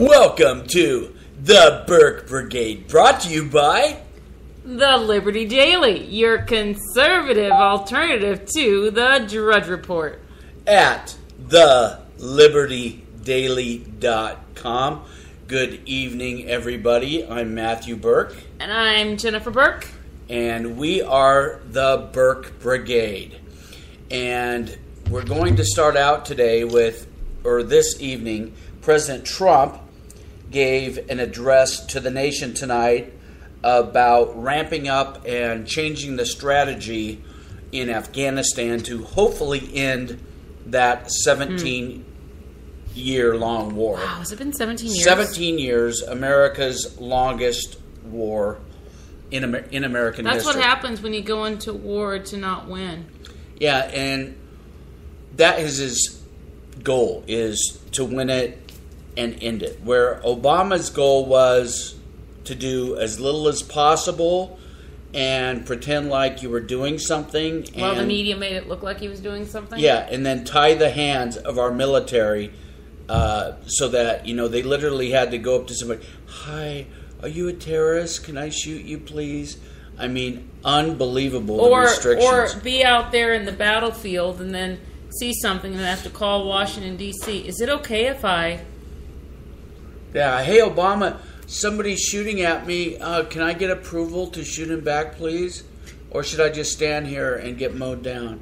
Welcome to the Burke Brigade, brought to you by The Liberty Daily, your conservative alternative to the Drudge Report. At thelibertydaily.com. Good evening, everybody. I'm Matthew Burke. And I'm Jennifer Burke. And we are the Burke Brigade. And we're going to start out today this evening, President Trump gave an address to the nation tonight about ramping up and changing the strategy in Afghanistan to hopefully end that 17-year-long war. Wow, has it been 17 years? 17 years, America's longest war in American history. That's what happens when you go into war to not win. Yeah, and that is his goal, is to win it and end it. Where Obama's goal was to do as little as possible and pretend like you were doing something. Well, the media made it look like he was doing something? Yeah, and then tie the hands of our military so that, they literally had to go up to somebody, "Hi, are you a terrorist? Can I shoot you, please?" I mean, unbelievable restrictions. Or be out there in the battlefield and then see something and have to call Washington, D.C. Is it okay if I... Yeah, hey, Obama, somebody's shooting at me. Can I get approval to shoot him back, please? Or should I just stand here and get mowed down?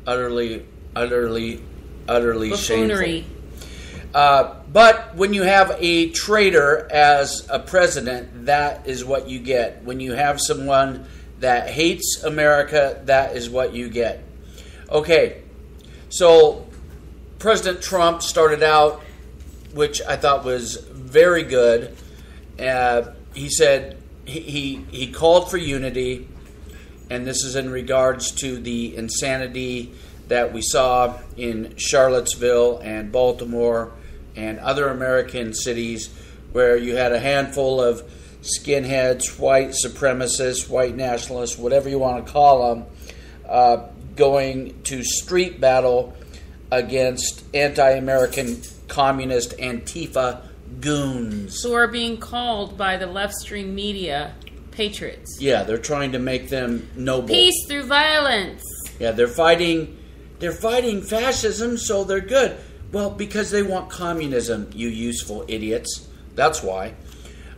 Utterly buffoonery. Shameful. But when you have a traitor as a president, that is what you get. When you have someone that hates America, that is what you get. Okay, so President Trump started out, which I thought was very good. He said he called for unity, and this is in regards to the insanity that we saw in Charlottesville and Baltimore and other American cities where you had a handful of skinheads, white supremacists, white nationalists, whatever you want to call them, going to street battle against anti-American communist Antifa goons. Who are being called by the left-stream media patriots. Yeah, they're trying to make them noble. Peace through violence. Yeah, they're fighting fascism, so they're good. Well, because they want communism, you useful idiots. That's why.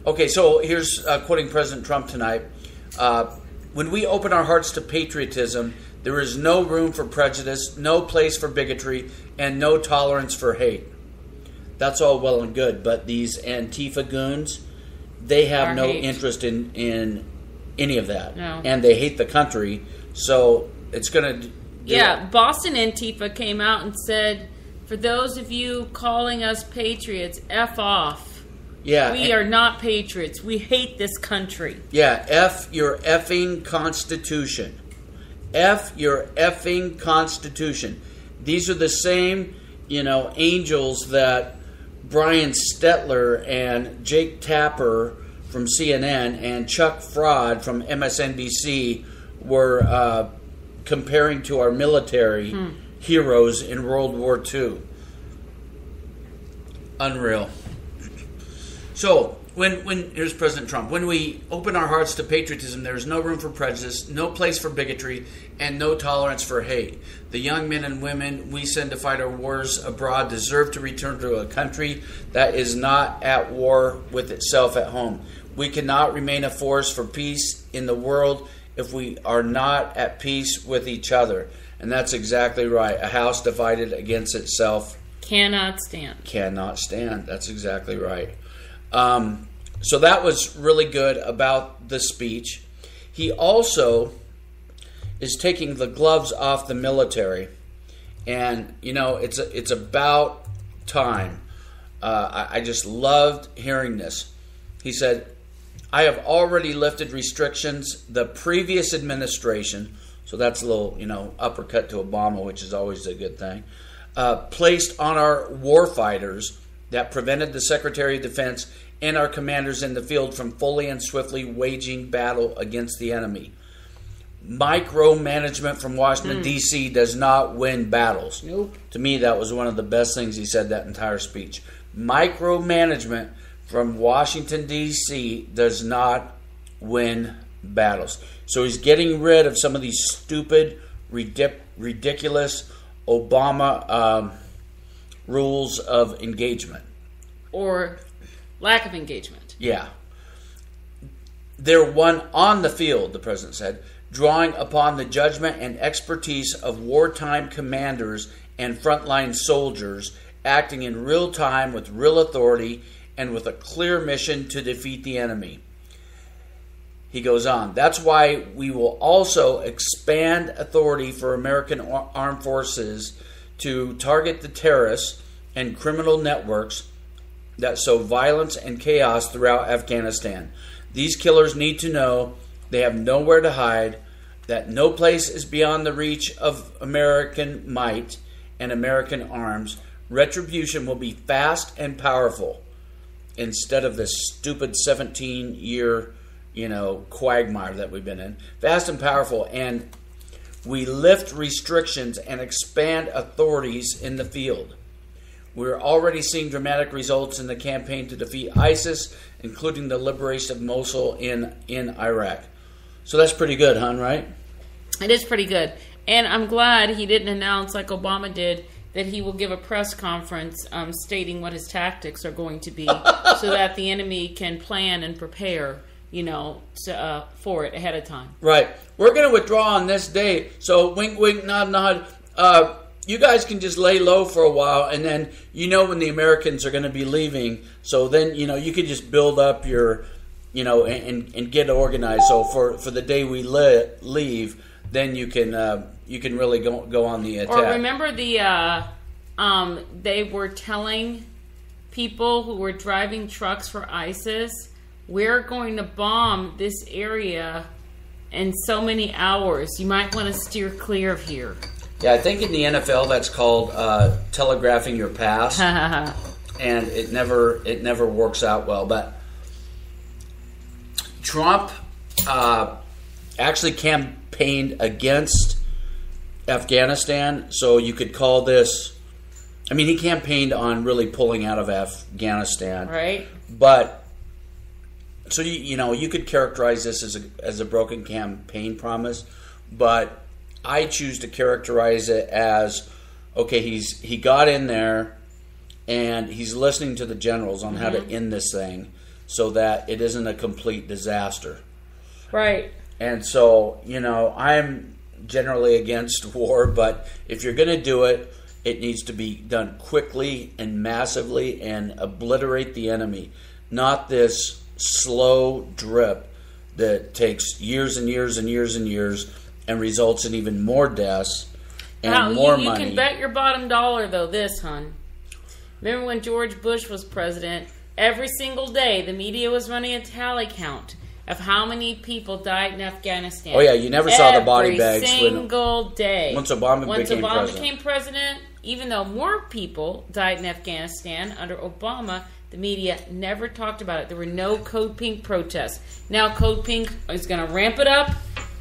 Okay, so here's quoting President Trump tonight. When we open our hearts to patriotism, there is no room for prejudice, no place for bigotry, and no tolerance for hate. That's all well and good, but these Antifa goons, they have no interest in any of that. No. And they hate the country, so it's going to... Yeah, Boston Antifa came out and said, for those of you calling us patriots, F off. Yeah. We are not patriots. We hate this country. Yeah, F your effing Constitution. F your effing Constitution. These are the same, angels that Brian Stetler and Jake Tapper from CNN and Chuck Fraud from MSNBC were comparing to our military heroes in World War II. Unreal. So, here's President Trump. When we open our hearts to patriotism, there is no room for prejudice, no place for bigotry, and no tolerance for hate. The young men and women we send to fight our wars abroad deserve to return to a country that is not at war with itself at home. We cannot remain a force for peace in the world if we are not at peace with each other. And that's exactly right. A house divided against itself cannot stand. Cannot stand. That's exactly right. So that was really good about the speech. He also is taking the gloves off the military. And, it's about time. I just loved hearing this. He said, I have already lifted restrictions the previous administration, so that's a little, uppercut to Obama, which is always a good thing, placed on our war fighters that prevented the Secretary of Defense and our commanders in the field from fully and swiftly waging battle against the enemy. micromanagement from Washington, D.C. does not win battles. Nope. To me, that was one of the best things he said that entire speech. Micromanagement from Washington, D.C. does not win battles. So he's getting rid of some of these stupid, ridiculous Obama rules of engagement. Or lack of engagement. Yeah. They're won on the field, the president said, drawing upon the judgment and expertise of wartime commanders and frontline soldiers acting in real time with real authority and with a clear mission to defeat the enemy. He goes on, that's why we will also expand authority for American armed forces to target the terrorists and criminal networks that sow violence and chaos throughout Afghanistan. These killers need to know they have nowhere to hide, that no place is beyond the reach of American might and American arms. Retribution will be fast and powerful instead of this stupid 17-year, quagmire that we've been in. Fast and powerful, and we lift restrictions and expand authorities in the field. We're already seeing dramatic results in the campaign to defeat ISIS, including the liberation of Mosul in Iraq. So that's pretty good, hon, right? It is pretty good. And I'm glad he didn't announce, like Obama did, that he will give a press conference stating what his tactics are going to be so that the enemy can plan and prepare, for it ahead of time. Right. We're going to withdraw on this day. So wink, wink, nod, nod. You guys can just lay low for a while, and then when the Americans are going to be leaving. So then you could just build up your, and get organized. So for the day we leave, then you can really go on the attack. Or remember they were telling people who were driving trucks for ISIS, we're going to bomb this area in so many hours. You might want to steer clear of here. Yeah, I think in the NFL that's called telegraphing your pass, and it never works out well. But Trump actually campaigned against Afghanistan, so you could call this. I mean, he campaigned on really pulling out of Afghanistan, right? But so you could characterize this as a broken campaign promise, but I choose to characterize it as, okay, he got in there and he's listening to the generals on how to end this thing so that it isn't a complete disaster. Right. And so, I'm generally against war, but if you're going to do it, it needs to be done quickly and massively and obliterate the enemy, not this slow drip that takes years and years and years and years and results in even more deaths and more money. You can bet your bottom dollar, though, this, hon. Remember when George Bush was president? Every single day, the media was running a tally count of how many people died in Afghanistan. Oh, yeah, you never saw the body bags. Every single day. Once Obama became president, even though more people died in Afghanistan under Obama, the media never talked about it. There were no Code Pink protests. Now Code Pink is going to ramp it up,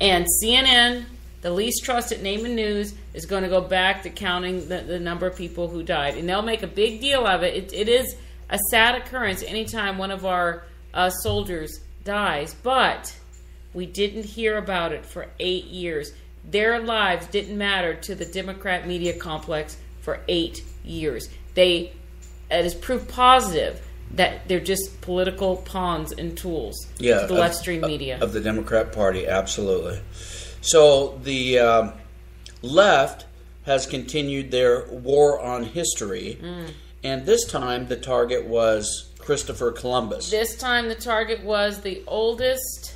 and CNN, the least trusted name in news, is going to go back to counting the number of people who died. And they'll make a big deal of it. It is a sad occurrence anytime one of our soldiers dies. But we didn't hear about it for 8 years. Their lives didn't matter to the Democrat media complex for 8 years. It is proof positive that they're just political pawns and tools of the left-stream media. Of the Democrat Party, absolutely. So the left has continued their war on history, and this time the target was Christopher Columbus. This time the target was the oldest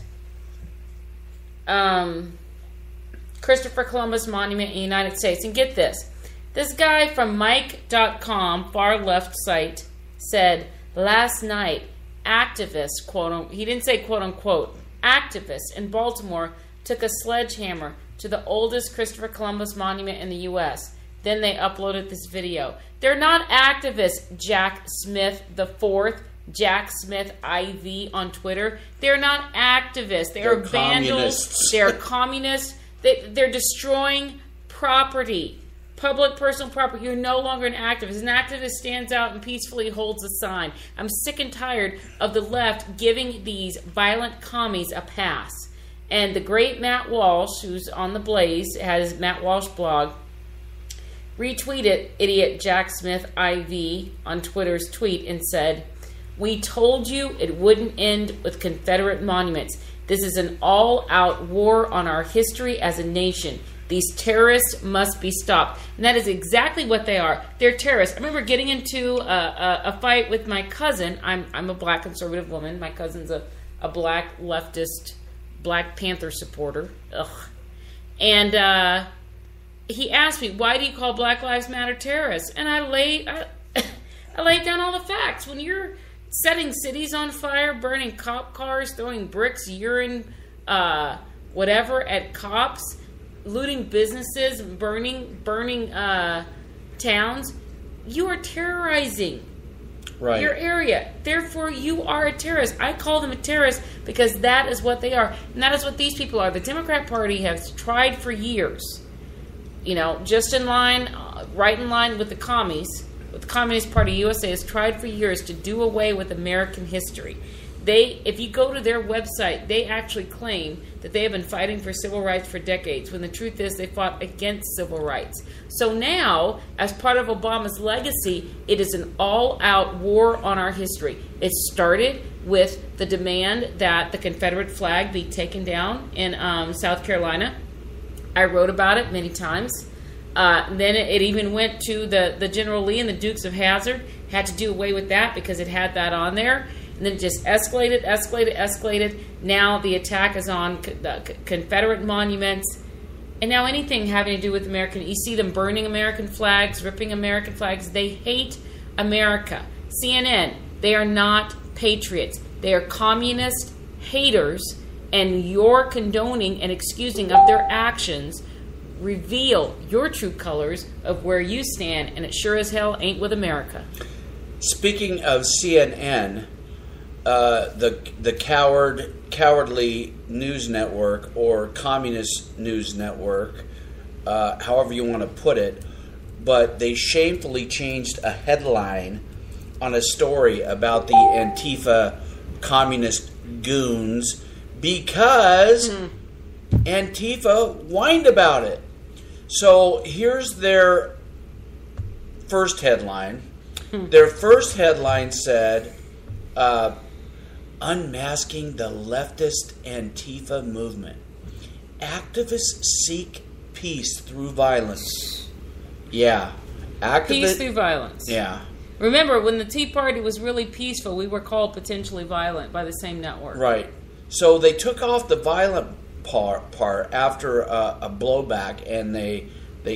Christopher Columbus monument in the United States. And get this. This guy from Mike.com, far left site, said last night activists, he didn't say quote unquote, activists in Baltimore took a sledgehammer to the oldest Christopher Columbus monument in the U.S. Then they uploaded this video. They're not activists, Jack Smith IV, Jack Smith IV on Twitter. They're not activists. They're vandals. They're communists. They're destroying property, public personal property. You're no longer an activist. An activist stands out and peacefully holds a sign. I'm sick and tired of the left giving these violent commies a pass. And the great Matt Walsh, who's on the Blaze, has Matt Walsh blog, retweeted idiot Jack Smith IV on Twitter's tweet and said, "We told you it wouldn't end with Confederate monuments. This is an all-out war on our history as a nation. These terrorists must be stopped." And that is exactly what they are. They're terrorists. I remember getting into a fight with my cousin. I'm a black conservative woman. My cousin's a black leftist, Black Panther supporter. Ugh. And he asked me, "Why do you call Black Lives Matter terrorists?" And I laid down all the facts. When you're setting cities on fire, burning cop cars, throwing bricks, urine, whatever at cops, looting businesses, burning towns, you are terrorizing your area. Therefore, you are a terrorist. I call them a terrorist because that is what they are. And that is what these people are. The Democrat Party has tried for years, just in line, right in line with the commies, with the Communist Party USA, has tried for years to do away with American history. If you go to their website, they actually claim that they have been fighting for civil rights for decades, when the truth is they fought against civil rights. So now, as part of Obama's legacy, it is an all-out war on our history. It started with the demand that the Confederate flag be taken down in South Carolina. I wrote about it many times. Then it even went to the General Lee and the Dukes of Hazzard. Had to do away with that because it had that on there. And then it just escalated. Now the attack is on the Confederate monuments. And now anything having to do with American, you see them burning American flags, ripping American flags. They hate America. CNN, they are not patriots. They are communist haters, and your condoning and excusing of their actions reveal your true colors of where you stand, and it sure as hell ain't with America. Speaking of CNN, the cowardly news network, or communist news network, however you want to put it, but they shamefully changed a headline on a story about the Antifa communist goons because Antifa whined about it. So here's their first headline. Their first headline said, "Unmasking the leftist Antifa movement. Activists seek peace through violence." Yeah. Peace through violence. Yeah. Remember, when the Tea Party was really peaceful, we were called potentially violent by the same network. Right. So they took off the violent part after a blowback, and they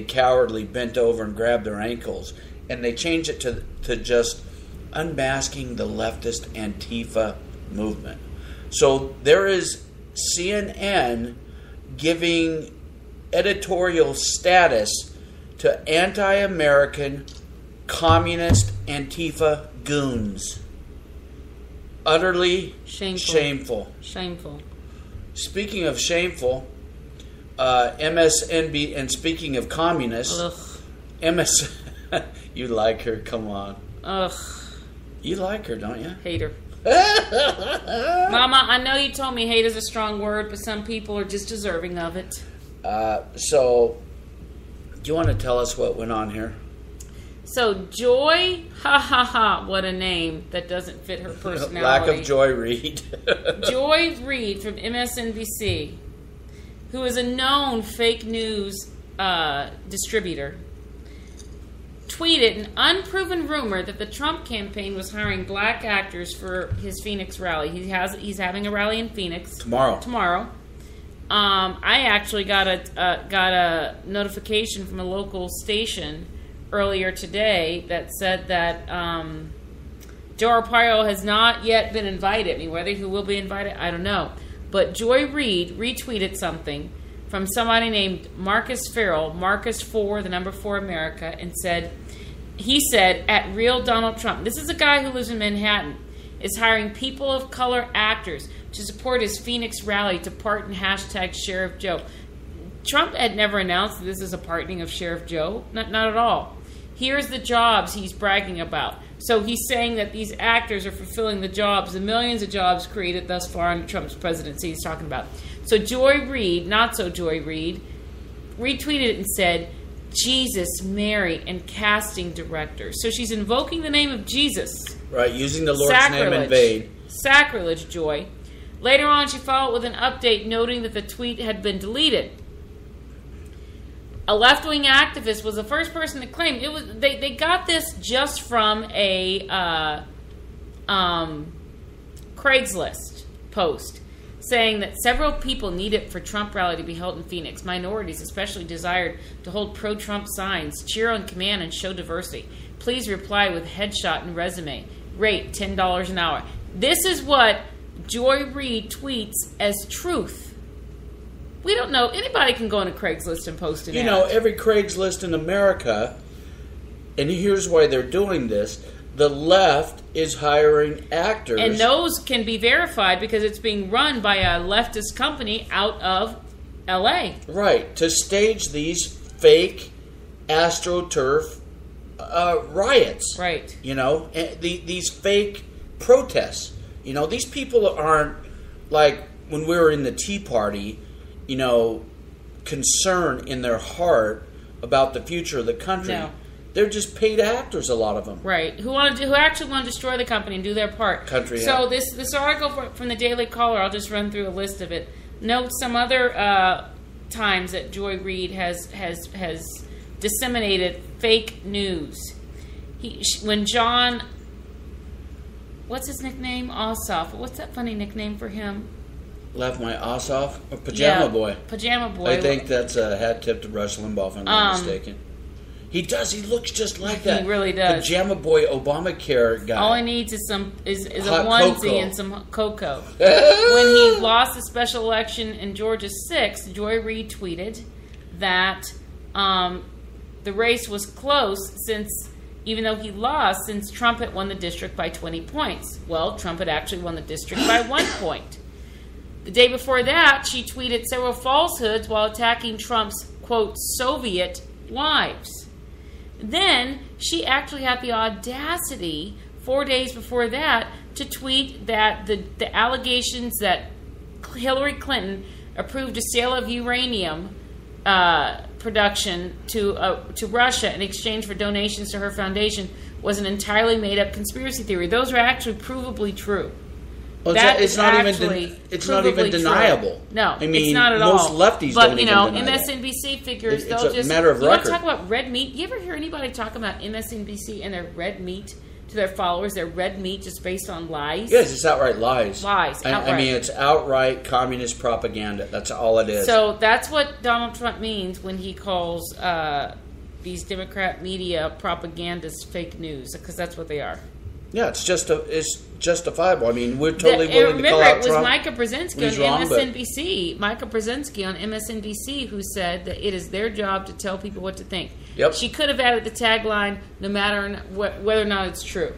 cowardly bent over and grabbed their ankles, and they changed it to just unmasking the leftist Antifa movement. So there is CNN giving editorial status to anti-American communist Antifa goons. Utterly shameful. Speaking of shameful, MSNB, and speaking of communists, you like her, come on. Ugh. You like her, don't you? Hate her. Mama, I know you told me hate is a strong word, but some people are just deserving of it. So, do you want to tell us what went on here? So, Joy, what a name that doesn't fit her personality. Lack of Joy Reid. Joy Reid from MSNBC, who is a known fake news distributor, tweeted an unproven rumor that the Trump campaign was hiring black actors for his Phoenix rally. He's having a rally in Phoenix tomorrow. I actually got a notification from a local station earlier today that said that Joe Arpaio has not yet been invited. I mean, whether he will be invited, I don't know. But Joy Reid retweeted something from somebody named Marcus Farrell, Marcus 4, the number 4 America, and he said, at real Donald Trump. This is a guy who lives in Manhattan. is hiring people of color actors to support his Phoenix rally to pardon hashtag Sheriff Joe. Trump had never announced that this is a pardoning of Sheriff Joe. Not at all. Here's the jobs he's bragging about. So he's saying that these actors are fulfilling the jobs, the millions of jobs created thus far under Trump's presidency he's talking about. So Joy Reid, not so Joy Reid, retweeted it and said, Jesus, Mary, and casting director. So she's invoking the name of Jesus. Right, using the Lord's name in vain. Sacrilege, Joy. Later on, she followed with an update noting that the tweet had been deleted. A left-wing activist was the first person to claim it was. They got this just from a Craigslist post saying that several people need it for Trump rally to be held in Phoenix. Minorities especially desired to hold pro-Trump signs, cheer on command, and show diversity. Please reply with headshot and resume. Rate $10 an hour. This is what Joy Reid tweets as truth. We don't know. Anybody can go on a Craigslist and post an ad. Every Craigslist in America, and here's why they're doing this, the left is hiring actors. And those can be verified because it's being run by a leftist company out of L.A. Right, to stage these fake AstroTurf riots. Right. These fake protests. These people aren't like when we were in the Tea Party, concern in their heart about the future of the country. No. They're just paid actors, a lot of them. Right. Who actually want to destroy the company and do their part. So this article from the Daily Caller, I'll just run through a list of it, notes some other times that Joy Reid has disseminated fake news. When John, what's his nickname? Ossoff. What's that funny nickname for him? Left my ass off? Pajama Boy. Pajama Boy. I think that's a hat tip to Rush Limbaugh, if I'm not mistaken. He does. He looks just like that. He really does. Pajama Boy Obamacare guy. All he needs is a Hot onesie cocoa. and some cocoa. When he lost the special election in Georgia 6, Joy Reid tweeted that the race was close even though he lost, since Trump had won the district by 20 points. Well, Trump had actually won the district by 1 point. The day before that, she tweeted several falsehoods while attacking Trump's, quote, Soviet wives. Then she actually had the audacity 4 days before that to tweet that the allegations that Hillary Clinton approved a sale of uranium production to Russia in exchange for donations to her foundation was an entirely made-up conspiracy theory. Those are actually provably true. Well, it's not even deniable. No, I mean, it's not at all. Most lefties don't even deny MSNBC figures, it's a matter of you want record. to talk about red meat? You ever hear anybody talk about MSNBC and their red meat to their followers? Their red meat just based on lies? Yes, it's outright lies. Lies, outright. I mean, it's outright communist propaganda. That's all it is. So that's what Donald Trump means when he calls these Democrat media propagandists fake news, because that's what they are. Yeah, it's justifiable. I mean, we're totally willing to call out Trump. Remember, it was Micah Brzezinski on MSNBC. Micah Brzezinski on MSNBC who said that it is their job to tell people what to think. Yep. She could have added the tagline, no matter whether or not it's true.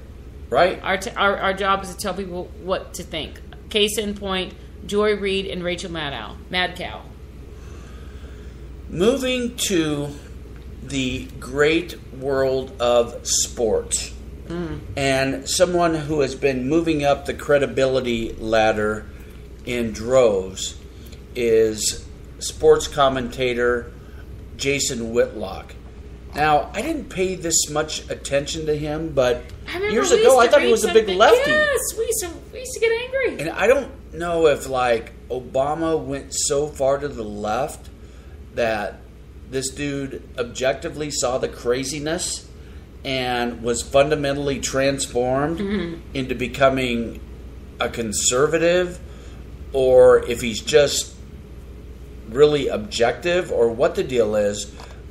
Right. Our job is to tell people what to think. Case in point, Joy Reid and Rachel Madcow. Moving to the great world of sports. And someone who has been moving up the credibility ladder in droves is sports commentator Jason Whitlock. Now, I didn't pay this much attention to him, but years ago I thought he was a big lefty. Yes, we used to get angry. And I don't know if, Obama went so far to the left that this dude objectively saw the craziness and was fundamentally transformed into becoming a conservative, or if he's just really objective, or what the deal is.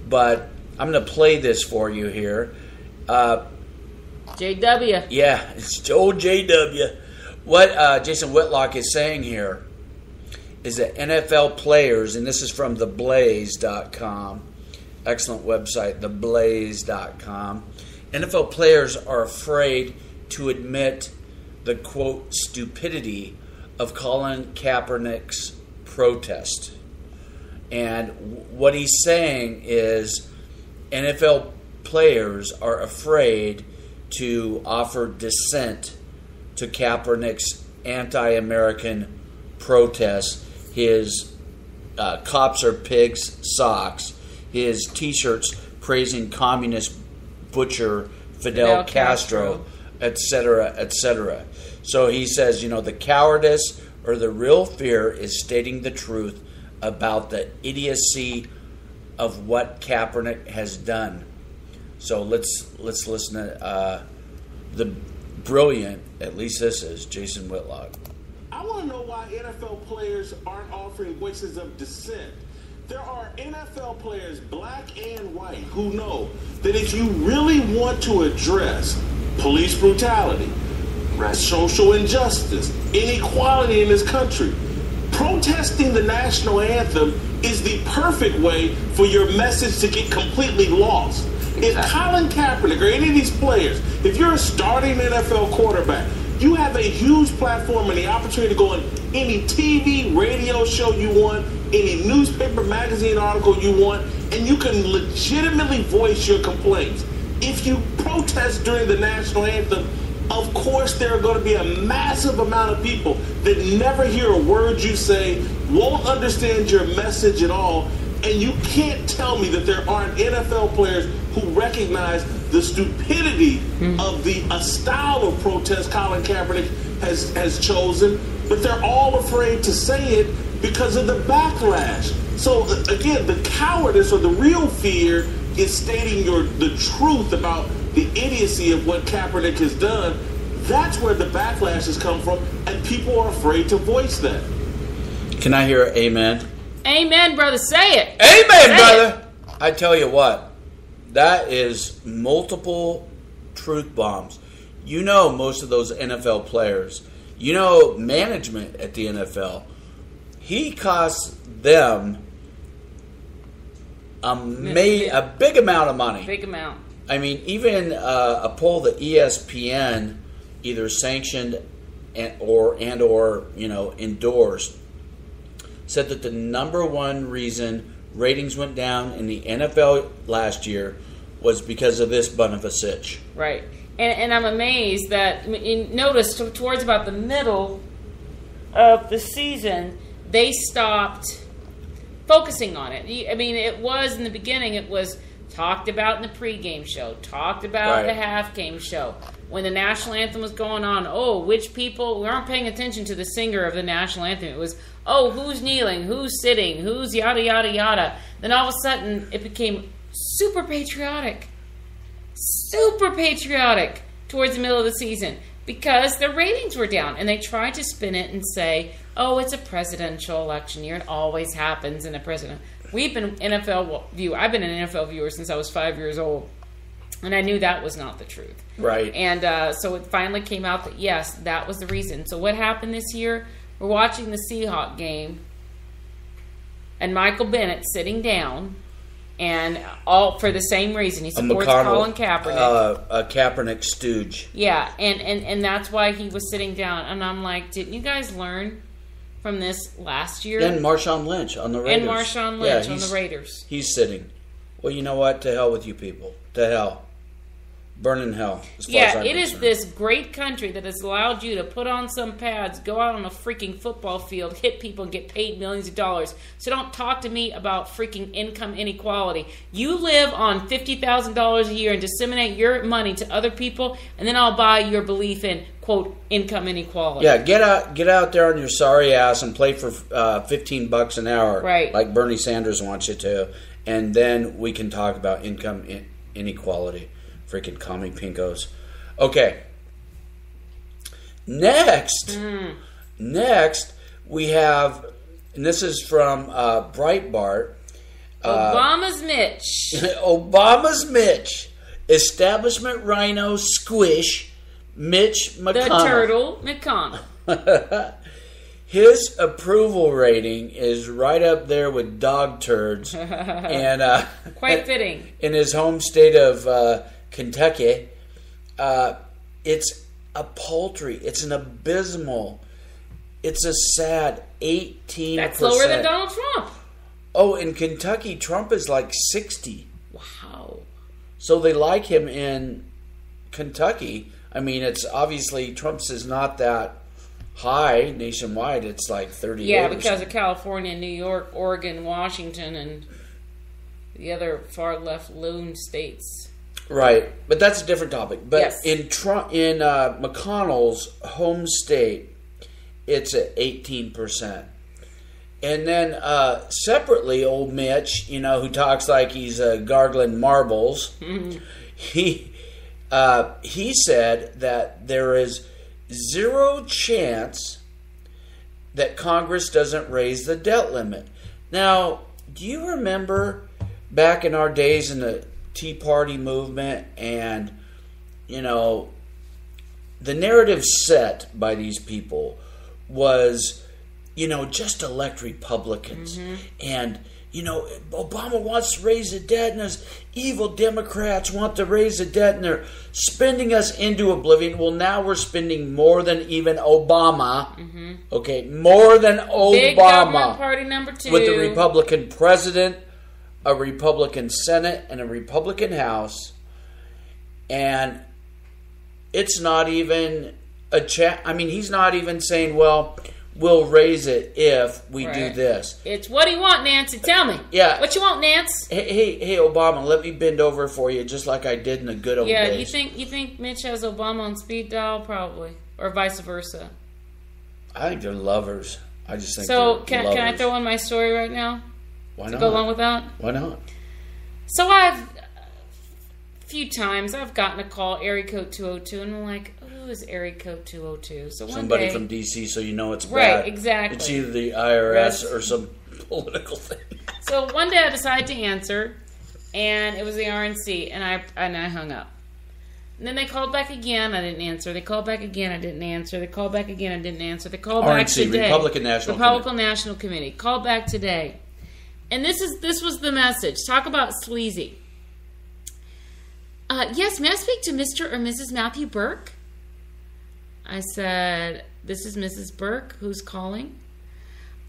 But I'm going to play this for you here. JW. Yeah, it's old JW. What Jason Whitlock is saying here is that NFL players, and this is from theblaze.com, excellent website, theblaze.com. NFL players are afraid to admit the, quote, stupidity of Colin Kaepernick's protest. And what he's saying is NFL players are afraid to offer dissent to Kaepernick's anti-American protests, his cops are pigs socks, his T-shirts praising communist butcher Fidel Castro, etc., etc. So he says, the cowardice or the real fear is stating the truth about the idiocy of what Kaepernick has done. So let's listen to the brilliant, at least this is, Jason Whitlock. I want to know why NFL players aren't offering voices of dissent. There are NFL players, black and white, who know that if you really want to address police brutality, social injustice, inequality in this country, protesting the national anthem is the perfect way for your message to get completely lost. If Colin Kaepernick or any of these players, if you're a starting NFL quarterback, you have a huge platform and the opportunity to go on any TV, radio show you want, any newspaper, magazine article you want, and you can legitimately voice your complaints. If you protest during the national anthem, of course there are going to be a massive amount of people that never hear a word you say, won't understand your message at all, and you can't tell me that there aren't NFL players who recognize the stupidity of the style of protest Colin Kaepernick has chosen, but they're all afraid to say it because of the backlash. So again, the cowardice or the real fear is stating the truth about the idiocy of what Kaepernick has done. That's where the backlash has come from, and people are afraid to voice that. Can I hear amen? Amen, brother. Say it. Amen, brother. I tell you what, that is multiple truth bombs. Most of those NFL players, management at the NFL, he costs them a big amount of money. Big amount. I mean, even a poll that ESPN either sanctioned or endorsed said that the number one reason ratings went down in the NFL last year was because of this bun of a sitch. Right. And I'm amazed that, notice towards about the middle of the season, they stopped focusing on it. I mean, it was in the beginning, it was talked about in the pregame show, talked about the half-game show. When the national anthem was going on, which people, we aren't paying attention to the singer of the national anthem. It was, who's kneeling, who's sitting, who's yada, yada, yada. Then all of a sudden, it became super patriotic towards the middle of the season because the ratings were down. And they tried to spin it and say, it's a presidential election year. It always happens in a president. I've been an NFL viewer since I was 5 years old. And I knew that was not the truth. Right. And so it finally came out that, yes, that was the reason. So what happened this year? We're watching the Seahawks game, and Michael Bennett sitting down, and all for the same reason. He supports Colin Kaepernick. A Kaepernick stooge. Yeah, and that's why he was sitting down. And I'm like, didn't you guys learn from this last year? And Marshawn Lynch on the Raiders. On the Raiders. He's sitting. Well, you know what? To hell with you people. To hell. Burn in hell. It is this great country that has allowed you to put on some pads, go out on a freaking football field, hit people, and get paid millions of dollars. So don't talk to me about freaking income inequality. You live on $50,000 a year and disseminate your money to other people, and then I'll buy your belief in, quote, income inequality. Yeah, get out there on your sorry ass and play for $15 an hour, right? Like Bernie Sanders wants you to, and then we can talk about income inequality. Freaking commie pinkos. Okay. Next, we have, and this is from Breitbart. Obama's Mitch. Obama's Mitch. Establishment rhino squish Mitch McConnell. The turtle McConnell. His approval rating is right up there with dog turds. And quite fitting. In his home state of Kentucky, it's a paltry, it's an abysmal, it's a sad 18%. That's lower than Donald Trump. Oh, in Kentucky, Trump is like 60. Wow. So they like him in Kentucky. I mean, it's obviously Trump's is not that high nationwide. It's like 38. Yeah, because of California, New York, Oregon, Washington, and the other far left loon states. Right, but that's a different topic. But yes. in McConnell's home state, it's at 18%. And then separately, old Mitch, who talks like he's gargling marbles, he said that there is 0 chance that Congress doesn't raise the debt limit. Now, do you remember back in our days in the Tea Party movement, and the narrative set by these people was, just elect Republicans. And, Obama wants to raise the debt, and those evil Democrats want to raise the debt, and they're spending us into oblivion. Well, now we're spending more than even Obama. Okay, more than Obama. Big government party number 2. With a Republican president, a Republican Senate, and a Republican House. And it's not even a chat. I mean, he's not even saying, well, we'll raise it if we do this. It's what do you want, Nancy? Tell me. Yeah. What you want, Nance? Hey, Obama, let me bend over for you just like I did in the good old days. Yeah, you think Mitch has Obama on speed dial? Probably. Or vice versa. I think they're lovers. I just think so. Can I throw in my story right now? Why not? To go along with that? Why not? So a few times I've gotten a call, area code 202, and I'm like, who is area code 202? So somebody from DC, so you know it's bad. Right, exactly. It's either the IRS or some political thing. So one day I decided to answer, and it was the RNC, and I hung up. And then they called back again, I didn't answer. They called back again, I didn't answer. They called back again, I didn't answer. They called back today. Republican National Committee. Called back today. And this was the message. Talk about sleazy. Yes, may I speak to Mr. or Mrs. Matthew Burke? I said, this is Mrs. Burke. Who's calling?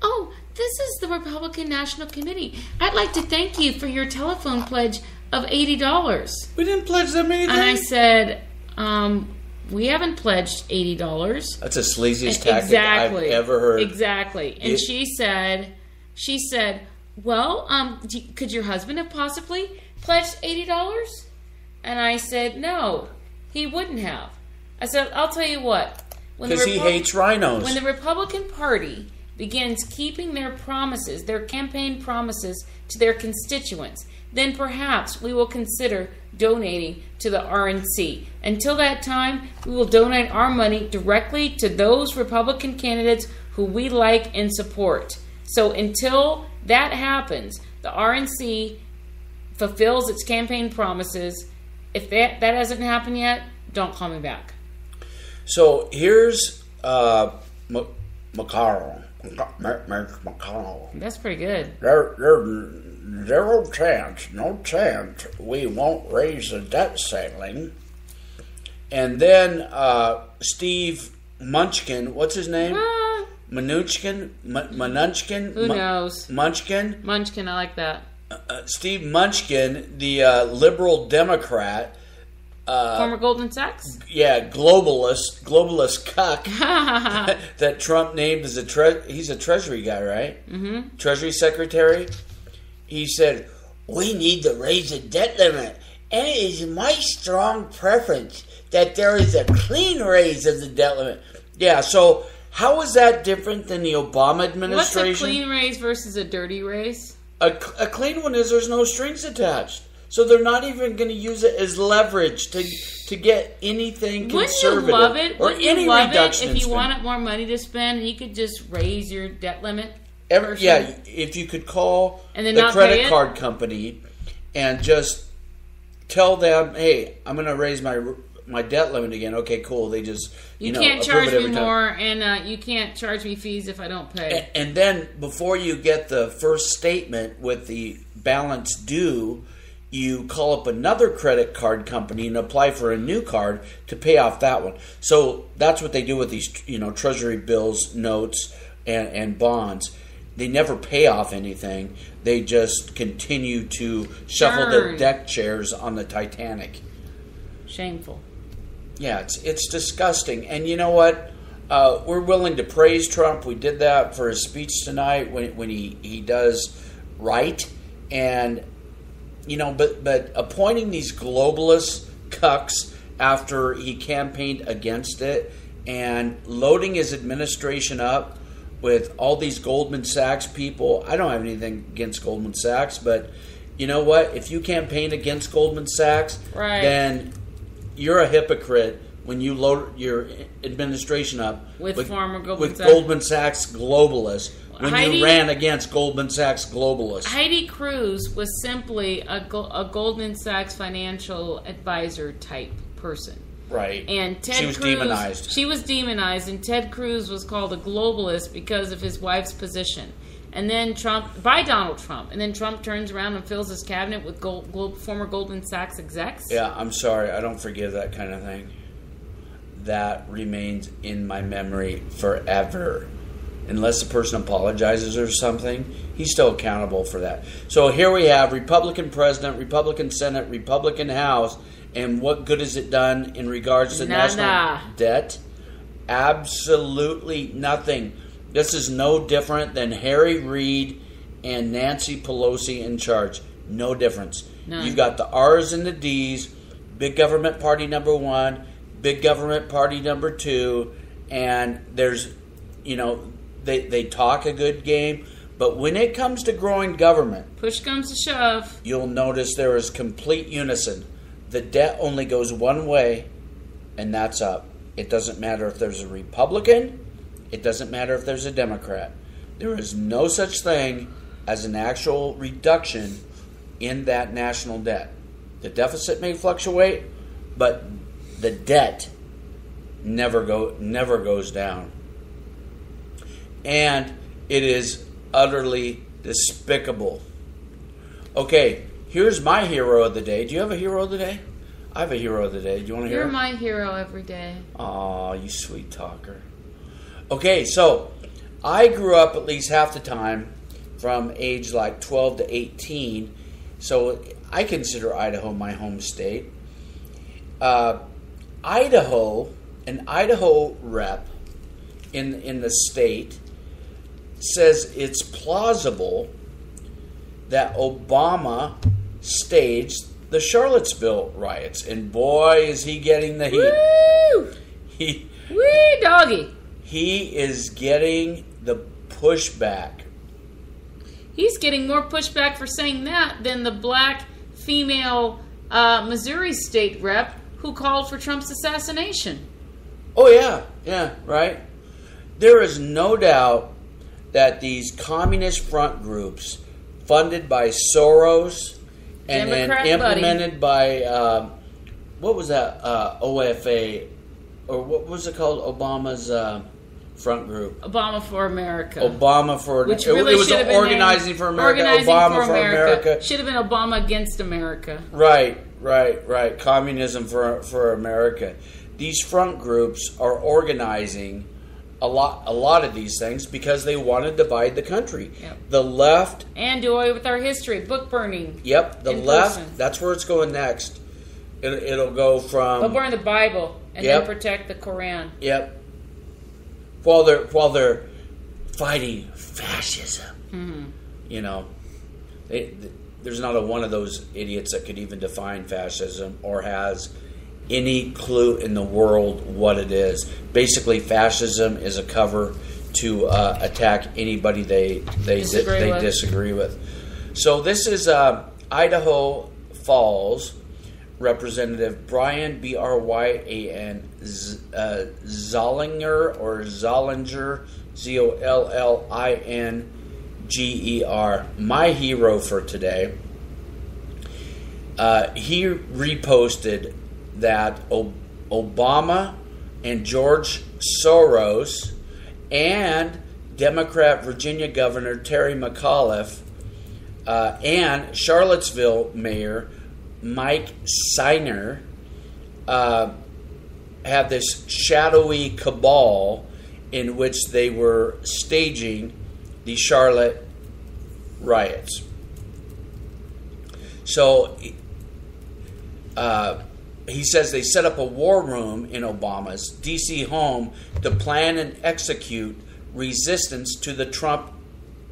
Oh, this is the Republican National Committee. I'd like to thank you for your telephone pledge of $80. We didn't pledge that many things. And I said, we haven't pledged $80. That's the sleaziest tactic I've ever heard. Exactly. And she said, well, could your husband have possibly pledged $80? And I said, no, he wouldn't have. I said, I'll tell you what. Because he hates rhinos. When the Republican Party begins keeping their promises, their campaign promises to their constituents, then perhaps we will consider donating to the RNC. Until that time, we will donate our money directly to those Republican candidates who we like and support. So until that happens, the RNC fulfills its campaign promises. If that hasn't happened yet, don't call me back. So here's McConnell. That's pretty good. There's no chance we won't raise the debt ceiling. And then Steve Munchkin, what's his name? Munchkin? Who knows? Munchkin, I like that. Steve Munchkin, the liberal Democrat. Former Goldman Sachs? Yeah, globalist cuck that Trump named as he's a Treasury guy, right? Mm-hmm. Treasury Secretary. He said, we need to raise the debt limit, and it is my strong preference that there is a clean raise of the debt limit. Yeah, so how is that different than the Obama administration? What's a clean raise versus a dirty raise? A clean one is there's no strings attached. So they're not even going to use it as leverage to get anything conservative. Wouldn't you love it? Or any reduction if you wanted more money to spend, you could just raise your debt limit? If you could call the credit card company and just tell them, hey, I'm going to raise my debt limit again. Okay, cool. They just you can't charge me more, and you can't charge me fees if I don't pay. And then before you get the first statement with the balance due, you call up another credit card company and apply for a new card to pay off that one. So that's what they do with these, treasury bills, notes, and bonds. They never pay off anything. They just continue to shuffle the deck chairs on the Titanic. Shameful. Yeah, it's disgusting. And you know what? We're willing to praise Trump. We did that for his speech tonight when he does right. And but appointing these globalist cucks after he campaigned against it and loading his administration up with all these Goldman Sachs people. I don't have anything against Goldman Sachs, but you know what? If you campaign against Goldman Sachs, then you're a hypocrite when you load your administration up with Goldman Sachs globalists. When you ran against Goldman Sachs globalists. Heidi Cruz was simply a Goldman Sachs financial advisor type person. Right. And she was demonized. She was demonized, and Ted Cruz was called a globalist because of his wife's position. And then by Donald Trump. And then Trump turns around and fills his cabinet with former Goldman Sachs execs. Yeah, I'm sorry. I don't forgive that kind of thing. That remains in my memory forever. Unless the person apologizes or something, he's still accountable for that. So here we have Republican President, Republican Senate, Republican House, and what good has it done in regards to national debt? Absolutely nothing. This is no different than Harry Reid and Nancy Pelosi in charge. No difference. None. You've got the R's and the D's, big government party number 1, big government party number 2, and there's, They talk a good game, but when it comes to growing government, push comes to shove, you'll notice there is complete unison. The debt only goes one way, and that's up. It doesn't matter if there's a Republican. It doesn't matter if there's a Democrat. There is no such thing as an actual reduction in that national debt. The deficit may fluctuate, but the debt never goes down. And it is utterly despicable. Okay, here's my hero of the day. Do you have a hero of the day? I have a hero of the day. Do you want to hear? You're my hero every day. Aw, you sweet talker. Okay, so I grew up at least half the time from age like 12 to 18. So I consider Idaho my home state. Idaho, an Idaho rep in the state, says it's plausible that Obama staged the Charlottesville riots. And boy, is he getting the heat. Woo! Wee doggy. He is getting the pushback. He's getting more pushback for saying that than the black female Missouri state rep who called for Trump's assassination. Oh, yeah, right. There is no doubt that these communist front groups, funded by Soros and Democrat then implemented by, what was that, OFA, or what was it called, Obama's front group? Obama for America. Obama for Which really it was Organizing for America. Obama for America. Should have been Obama against America. Right. Communism for America. These front groups are organizing a lot of these things because they want to divide the country. Yep. The left and do away with our history, book burning. Yep, the left. That's where it's going next. It'll go from they'll burn the Bible and then protect the Quran. Yep. While they're fighting fascism, there's not a one of those idiots that could even define fascism or has any clue in the world what it is. Basically, fascism is a cover to attack anybody they disagree with. So this is Idaho Falls Representative Brian Bryan Zollinger or Zollinger Zollinger. My hero for today. He reposted that Obama and George Soros and Democrat Virginia Governor Terry McAuliffe and Charlottesville Mayor Mike Seiner have this shadowy cabal in which they were staging the Charlotte riots. So he says they set up a war room in Obama's D.C. home to plan and execute resistance to the Trump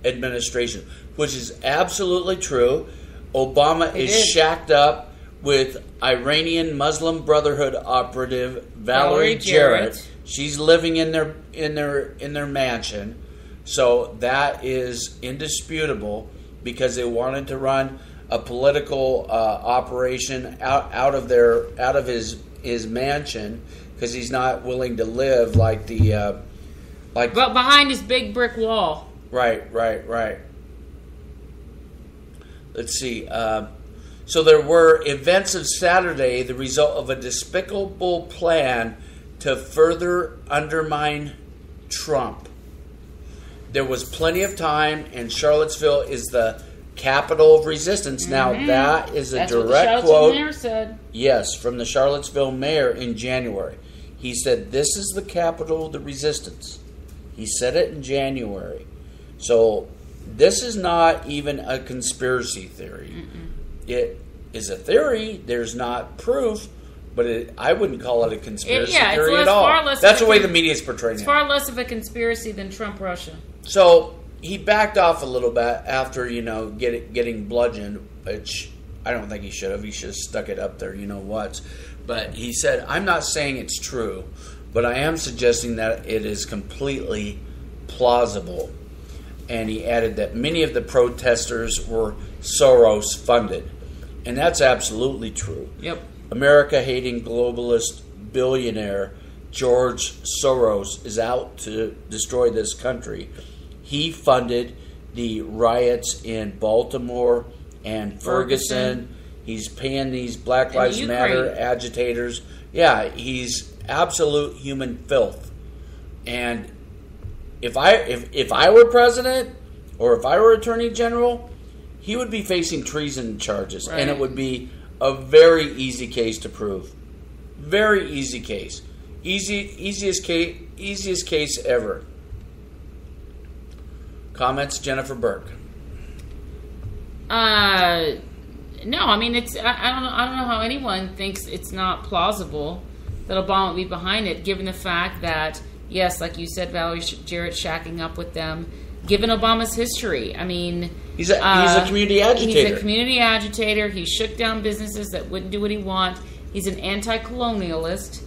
administration, which is absolutely true. Obama is shacked up with Iranian Muslim Brotherhood operative Valerie Jarrett. She's living in their mansion. So that is indisputable because they wanted to run a political operation out of his mansion because he's not willing to live like but behind his big brick wall. Right. Let's see. So there were events of Saturday, the result of a despicable plan to further undermine Trump. There was plenty of time, and Charlottesville is the capital of resistance. Mm-hmm. Now, that is a direct quote. Mayor said. Yes, from the Charlottesville mayor in January. He said, "This is the capital of the resistance." He said it in January. So this is not even a conspiracy theory. Mm-mm. It is a theory. There's not proof, but I wouldn't call it a conspiracy theory at all. That's the way the media is portraying it. It's far less of a conspiracy than Trump-Russia. So he backed off a little bit after, getting bludgeoned, which I don't think he should have. He should have stuck it up there, what. But he said, "I'm not saying it's true, but I am suggesting that it is completely plausible." And he added that many of the protesters were Soros-funded. And that's absolutely true. Yep. America-hating globalist billionaire George Soros is out to destroy this country. He funded the riots in Baltimore and Ferguson. He's paying these Black Lives Matter agitators. Yeah, he's absolute human filth. And if I were president or if I were attorney general, he would be facing treason charges, and it would be a very easy case to prove. Very easy case. Easiest case ever. Comments, Jennifer Burke. No, I mean I don't know how anyone thinks it's not plausible that Obama would be behind it, given the fact that, yes, like you said, Valerie Jarrett shacking up with them, given Obama's history. I mean, he's a community agitator. He's a community agitator. He shook down businesses that wouldn't do what he wants. He's an anti-colonialist.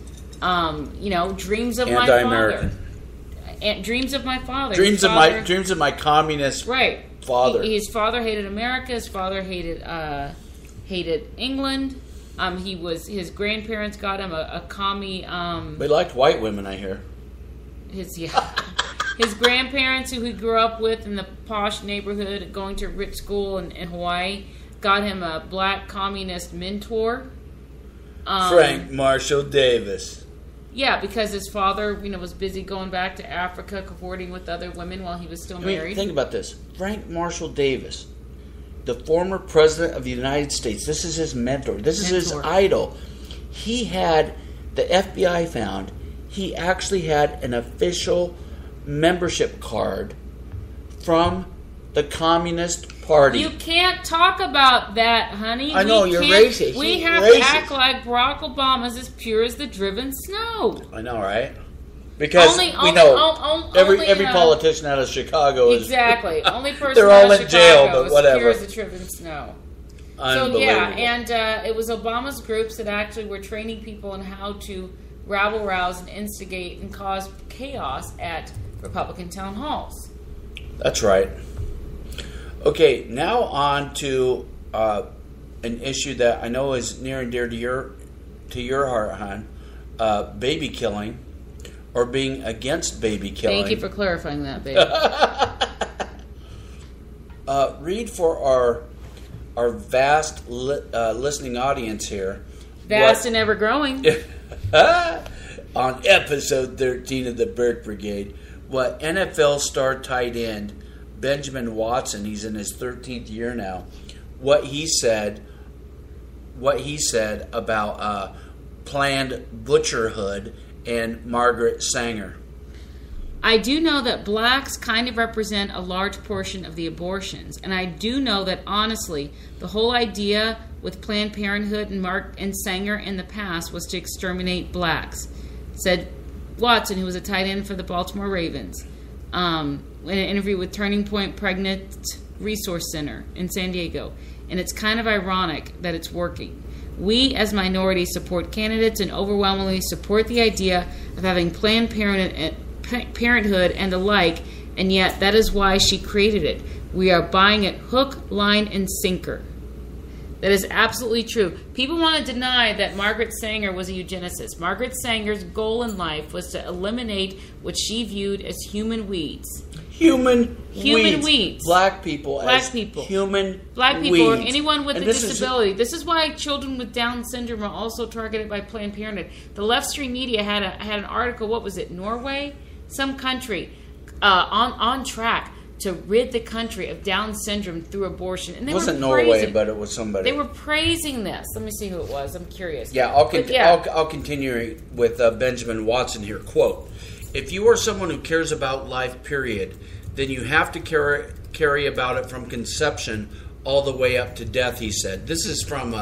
Dreams of my father. Dreams of my father. Dreams of my communist father. His father hated America. His father hated England. His grandparents got him a commie. They liked white women, I hear. His grandparents, who he grew up with in the posh neighborhood, going to rich school in Hawaii, got him a black communist mentor. Frank Marshall Davis. Yeah, because his father, was busy going back to Africa, cavorting with other women while he was still married. Think about this. Frank Marshall Davis, the former president of the United States. This is his mentor. This is his idol. He had, the FBI found, he actually had an official membership card from the Communist Party. You can't talk about that, honey. I know, you're racist. We have to act like Barack Obama's as pure as the driven snow. I know, right? Because we know every politician out of Chicago is... Exactly. Only person they're all in jail, but whatever. Pure as the driven snow. Unbelievable. So, yeah, and it was Obama's groups that actually were training people on how to rabble-rouse and instigate and cause chaos at Republican town halls. That's right. Okay, now on to an issue that I know is near and dear to your heart, hon. Baby killing, or being against baby killing. Thank you for clarifying that, baby. Read for our vast listening audience here. Vast and ever growing. On episode 13 of the Burke Brigade, what NFL star tight end Benjamin Watson, he's in his 13th year now, what he said what he said about planned butcherhood and Margaret Sanger. I do know that blacks kind of represent a large portion of the abortions, and I do know that, honestly, the whole idea with Planned Parenthood and Sanger in the past was to exterminate blacks, said Watson, who was a tight end for the Baltimore Ravens, in an interview with Turning Point Pregnant Resource Center in San Diego. And it's kind of ironic that it's working. We, as minorities, support candidates and overwhelmingly support the idea of having Planned Parenthood and the like, and yet that is why she created it. We are buying it hook, line, and sinker. That is absolutely true. People want to deny that Margaret Sanger was a eugenicist. Margaret Sanger's goal in life was to eliminate what she viewed as human weeds. Human weeds. Black people. Human Black people weeds. Or anyone with a disability. This is why children with Down syndrome are also targeted by Planned Parenthood. The left-stream media had an article, what was it, Norway? Some country on track to rid the country of Down syndrome through abortion. And they wasn't Norway, but it was somebody. They were praising this. Let me see who it was. I'm curious. Yeah, I'll continue with Benjamin Watson here. Quote, if you are someone who cares about life, period, then you have to carry about it from conception all the way up to death, he said. This is from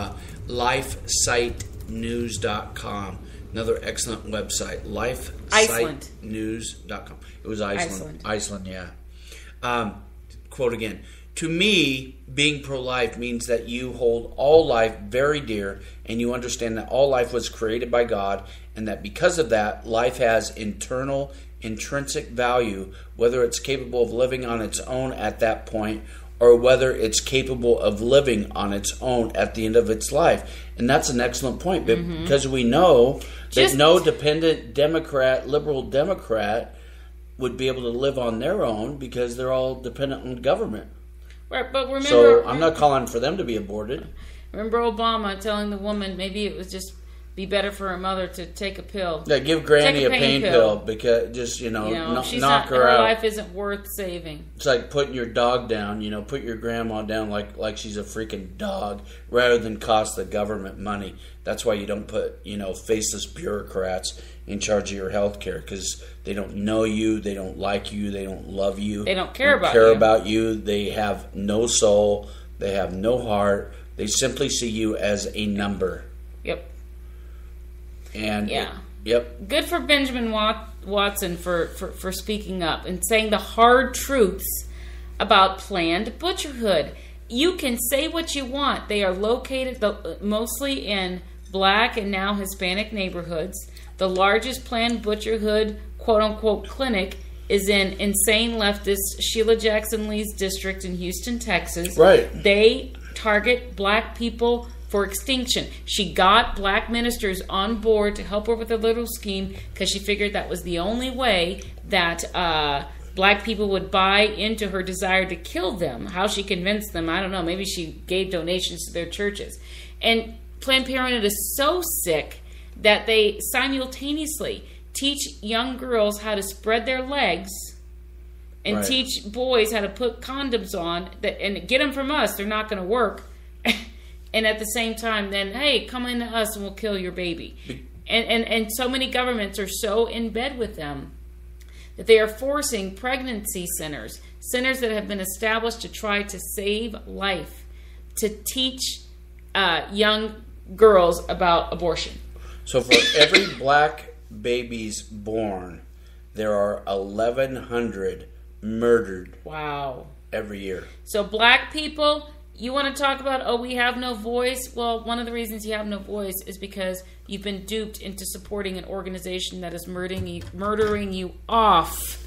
lifesitenews.com. Another excellent website, lifesitenews.com. It was Iceland, yeah. Quote again, to me, being pro-life means that you hold all life very dear and you understand that all life was created by God and that because of that, life has intrinsic value, whether it's capable of living on its own at that point or whether it's capable of living on its own at the end of its life. And that's an excellent point because we know that no dependent Democrat, liberal Democrat, would be able to live on their own because they're all dependent on government. Right, but remember... So I'm not calling for them to be aborted. Remember Obama telling the woman maybe it was just be better for her mother to take a pill. Yeah, give Granny a pain pill because just, knock her out. Her life isn't worth saving. It's like putting your dog down, put your grandma down like she's a freaking dog rather than cost the government money. That's why you don't put, faceless bureaucrats in charge of your health care because they don't know you, they don't like you, they don't love you. They don't care about you. They have no soul, they have no heart. They simply see you as a number. Yep. And yep. Good for Benjamin Watson for speaking up and saying the hard truths about planned butcherhood. You can say what you want. They are located mostly in black and now Hispanic neighborhoods. The largest planned butcherhood, quote-unquote, clinic is in insane leftist Sheila Jackson Lee's district in Houston, Texas. Right. They target black people for extinction. She got black ministers on board to help her with a little scheme because she figured that was the only way that black people would buy into her desire to kill them. How she convinced them, I don't know. Maybe she gave donations to their churches. And Planned Parenthood is so sick that they simultaneously teach young girls how to spread their legs and teach boys how to put condoms on and get them from us. They're not going to work. And at the same time, then, hey, come into us and we'll kill your baby. And so many governments are so in bed with them that they are forcing pregnancy centers that have been established to try to save life, to teach young girls about abortion. So for every black babies born, there are 1,100 murdered. Wow. Every year. So black people, you want to talk about, we have no voice? Well, one of the reasons you have no voice is because you've been duped into supporting an organization that is murdering you off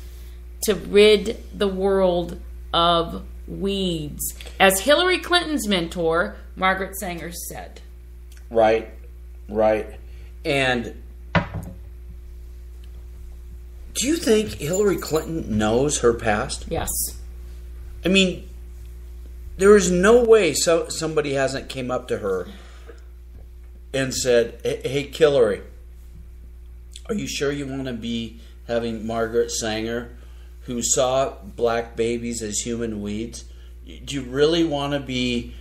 to rid the world of weeds. As Hillary Clinton's mentor, Margaret Sanger, said. Right. And do you think Hillary Clinton knows her past? Yes. I mean, there is no way somebody hasn't came up to her and said, hey, Hillary, are you sure you want to be having Margaret Sanger, who saw black babies as human weeds? Do you really want to be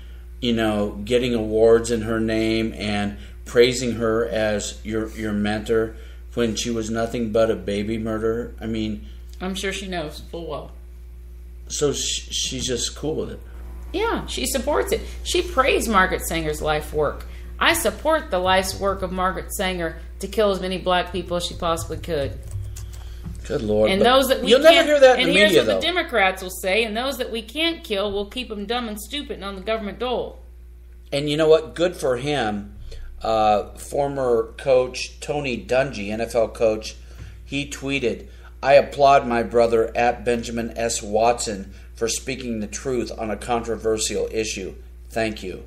getting awards in her name and praising her as your mentor when she was nothing but a baby murderer. I mean, I'm sure she knows full well. So she's just cool with it. Yeah, she supports it. She praised Margaret Sanger's life work. I support the life's work of Margaret Sanger to kill as many black people as she possibly could. Good Lord. And those that we you'll never hear that in the media, though. And here's what the Democrats will say, and those that we can't kill, we'll keep them dumb and stupid and on the government dole. And you know what? Good for him. Former coach Tony Dungy, NFL coach, he tweeted, "I applaud my brother at Benjamin S. Watson for speaking the truth on a controversial issue. Thank you."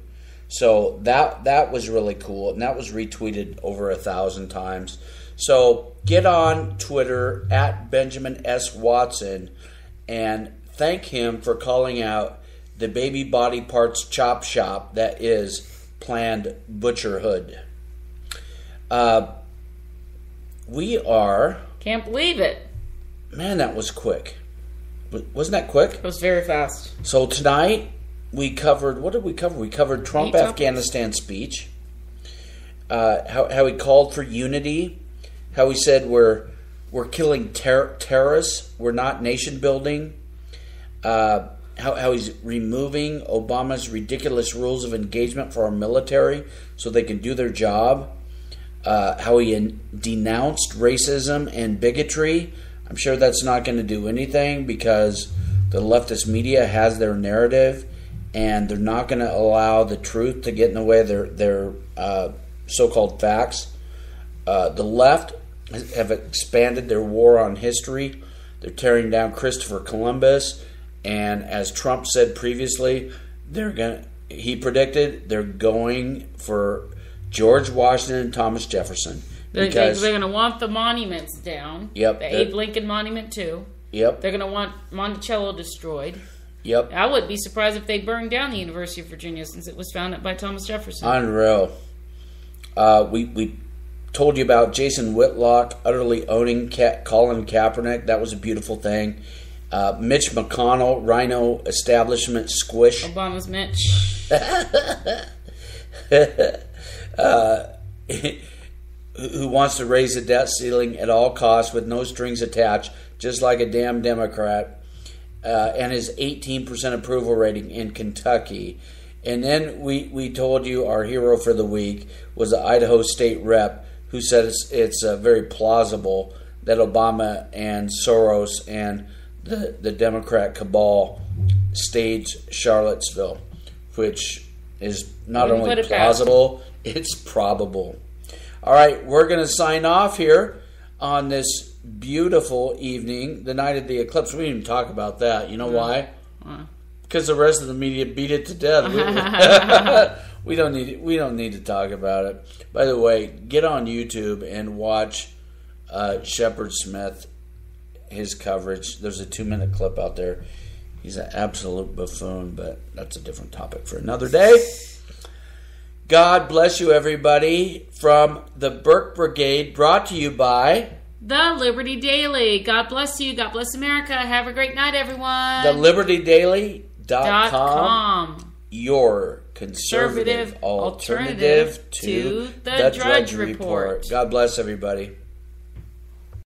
So that was really cool, and that was retweeted over 1,000 times. So get on Twitter at Benjamin S. Watson and thank him for calling out the baby body parts chop shop that is Planned Butcherhood. We are... Can't believe it. Man, that was quick. Wasn't that quick? It was very fast. So tonight we covered... What did we cover? We covered Trump Afghanistan speech. How he called for unity. How he said we're killing terrorists. We're not nation building. How he's removing Obama's ridiculous rules of engagement for our military so they can do their job. How he denounced racism and bigotry. I'm sure that's not going to do anything because the leftist media has their narrative and they're not going to allow the truth to get in the way of their so-called facts. The left have expanded their war on history. They're tearing down Christopher Columbus. And as Trump said previously, he predicted they're going for George Washington and Thomas Jefferson. They're going to want the monuments down. Yep. The Abe Lincoln Monument, too. Yep. They're going to want Monticello destroyed. Yep. I wouldn't be surprised if they burned down the University of Virginia since it was founded by Thomas Jefferson. Unreal. We told you about Jason Whitlock utterly owning Colin Kaepernick. That was a beautiful thing. Mitch McConnell, Rhino establishment squish. Obama's Mitch. Who wants to raise the debt ceiling at all costs with no strings attached, just like a damn Democrat. And his 18% approval rating in Kentucky. And then we told you our hero for the week was the Idaho State rep who said it's very plausible that Obama and Soros and the Democrat cabal staged Charlottesville, which is not only plausible, it's probable. All right, we're going to sign off here on this beautiful evening, the night of the eclipse. We didn't even talk about that. You know why? Because the rest of the media beat it to death. We don't need to talk about it. By the way, get on YouTube and watch Shepard Smith, his coverage. There's a 2-minute clip out there. He's an absolute buffoon, but that's a different topic for another day. God bless you, everybody, from the Burke Brigade, brought to you by The Liberty Daily. God bless you. God bless America. Have a great night, everyone. TheLibertyDaily.com. Your conservative alternative to the Drudge Report. God bless everybody.